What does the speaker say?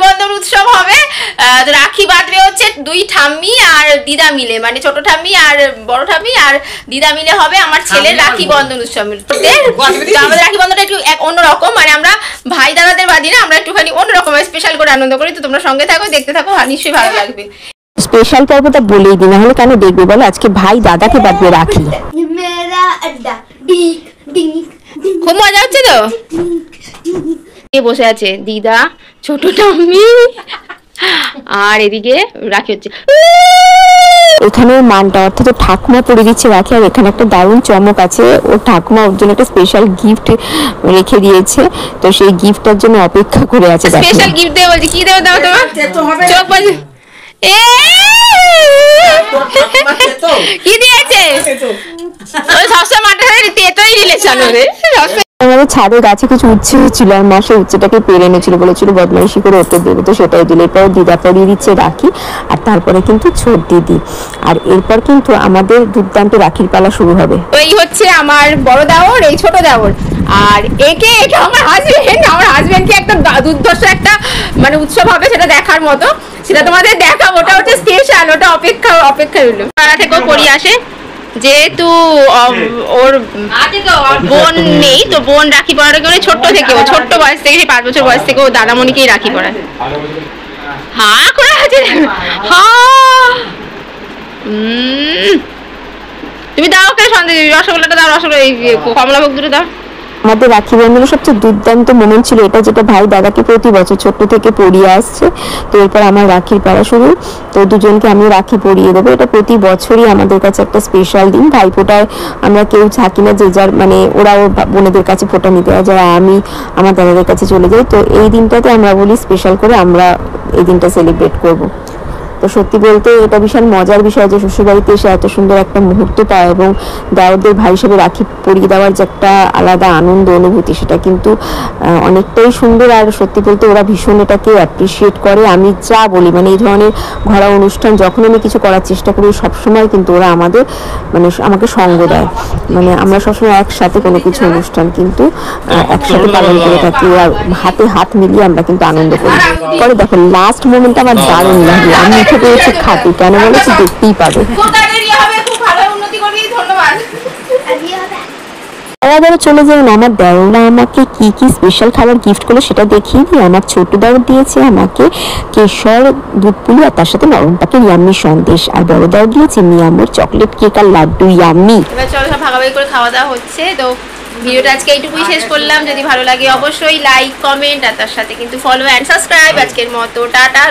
বন্ধন উৎসব হবে। রাখি বাঁধবে হচ্ছে দুই ঠাম্মি আর দিদা মিলে, মানে ছোট ঠাম্মি আর বড় ঠাম্মি আর দিদা মিলে হবে আমার ছেলের রাখি বন্ধন উৎসব। আমাদের রাখি বন্ধনটা একটু অন্যরকম, মানে আমরা ভাই দাদাদের বাদি না, আমরা একটুখানি অন্যরকম স্পেশাল করে আনন্দ করি। তো তোমরা সঙ্গে থাকো, দেখতে থাকো, নিশ্চয়ই ভালো লাগবে। স্পেশাল পর্বটা বলেই দিই, নাহলে কেন দেখবে বলো। আজকে ভাই দাদাকে বাঁধবে রাখি। খুব মজা হচ্ছে তো। বসে আছে দিদা, ছোট ঠাম্মি, আর এদিকে রাখি হচ্ছে। এখানে মানটা অর্থাৎ ঠাকুমা পরে দিচ্ছে রাখি। আর এখানে একটা দারুণ চমক আছে, ও ঠাকুমা ওর জন্য একটা স্পেশাল গিফট রেখে দিয়েছে, তো সেই গিফটটার জন্য অপেক্ষা করে আছে। স্পেশাল গিফট দেবে বলছি, কি দেবে দাও তোমার? চোখ বাজে কি দিয়েছে? ওই সবসময় মাঠে তেতোই রিলেশন ওরে। আমাদের ছাদের গাছে কিছু উচ্ছে হচ্ছিল, আর মা সেই উচ্ছেটাকে পেরে এনেছিল, বলেছিল বদমাইশি করে ওকে দেবে, তো সেটাই দিল। এরপর দিদা পরিয়ে দিচ্ছে রাখি, আর তারপরে কিন্তু ছোট দিদি, আর এরপর কিন্তু আমাদের দুর্দান্ত রাখির পালা শুরু হবে। এই হচ্ছে আমার বড় দেওর, এই ছোট দেওর, আর এটা আমার হাজবেন্ডকে একটা দুর্ধর্ষ একটা মানে উৎসব হবে, সেটা দেখার মতো, সেটা তোমাদের দেখাবো। ওটা হচ্ছে স্পেশাল, ওটা অপেক্ষা হইলো। পাড়া থেকেও পড়ি আসে, যেহেতু ওর বোন নেই, তো বোন রাখি পড়ার জন্য ছোট্ট থেকে, ও ছোট্ট বয়স থেকে, 5 বছর বয়স থেকে ও দাদামণিকেই রাখি পড়ায়। হ্যাঁ করে আছে, তুমি দাও কে সন্দেহ, রসগোল্লাটা দাও, রসগোল্লা এই কমলাভোগ দুটো দাও। আমাদের রাখি বন্ধনের সবচেয়ে দুর্দান্ত মোমেন্ট ছিল এটা, যেটা ভাই দাদাকে প্রতি বছর ছোট্ট থেকে পরিয়ে আসছে। তো এরপর আমার রাখির পাড়া শুরু, তো দুজনকে আমি রাখি পরিয়ে দেবো। এটা প্রতি বছরই আমাদের কাছে একটা স্পেশাল দিন। ভাইফোঁটায় আমরা কেউ থাকি না, যে যার মানে ওরাও বোনেদের কাছে ফোঁটা নিতে হয়, যারা আমি আমার দাদাদের কাছে চলে যাই। তো এই দিনটাতে আমরা বলি স্পেশাল করে আমরা এই দিনটা সেলিব্রেট করবো। তো সত্যি বলতে এটা বিশাল মজার বিষয় যে শ্বশুরবাড়িতে এসে এত সুন্দর একটা মুহূর্ত পায়, এবং দাওয়াতদের ভাই হিসেবে রাখি পরিয়ে দেওয়ার যে একটা আলাদা আনন্দ অনুভূতি, সেটা কিন্তু অনেকটাই সুন্দর। আর সত্যি বলতে ওরা ভীষণ এটাকে অ্যাপ্রিসিয়েট করে। আমি যা বলি, মানে এই ধরনের ঘরোয়া অনুষ্ঠান যখন আমি কিছু করার চেষ্টা করি, সবসময় কিন্তু ওরা আমাকে সঙ্গ দেয়। মানে আমরা সবসময় একসাথে কোনো কিছু অনুষ্ঠান কিন্তু একসাথে পালন করে থাকি, আর হাতে হাত মিলিয়ে আমরা কিন্তু আনন্দ করি। পরে দেখো লাস্ট মোমেন্ট আমার দারুণ লাগে, আমি উঠে পেয়েছি খাতে, কেন বলেছি দেখতেই পাবে। এবারে চলে যাবেন আমার দেওরা আমাকে কি কি স্পেশাল খাবার গিফট করলো সেটা দেখিয়ে দিই। আমার ছোট দেওর দিয়েছে আমাকে কেশর দুধ পুলি, আর তার সাথে নরম পাকের ইয়াম্মি সন্দেশ, আর বড় দেওর দিয়েছে মিয়ামোর চকলেট কেক আর লাড্ডু ইয়াম্মি। এবার চলো সব ভাগাভাগি করে খাওয়া দাওয়া হচ্ছে। তো ভিডিওটা আজকে এইটুকুই শেষ করলাম। যদি ভালো লাগে অবশ্যই লাইক, কমেন্ট, আর তার সাথে কিন্তু ফলো অ্যান্ড সাবস্ক্রাইব। আজকের মতো টাটা।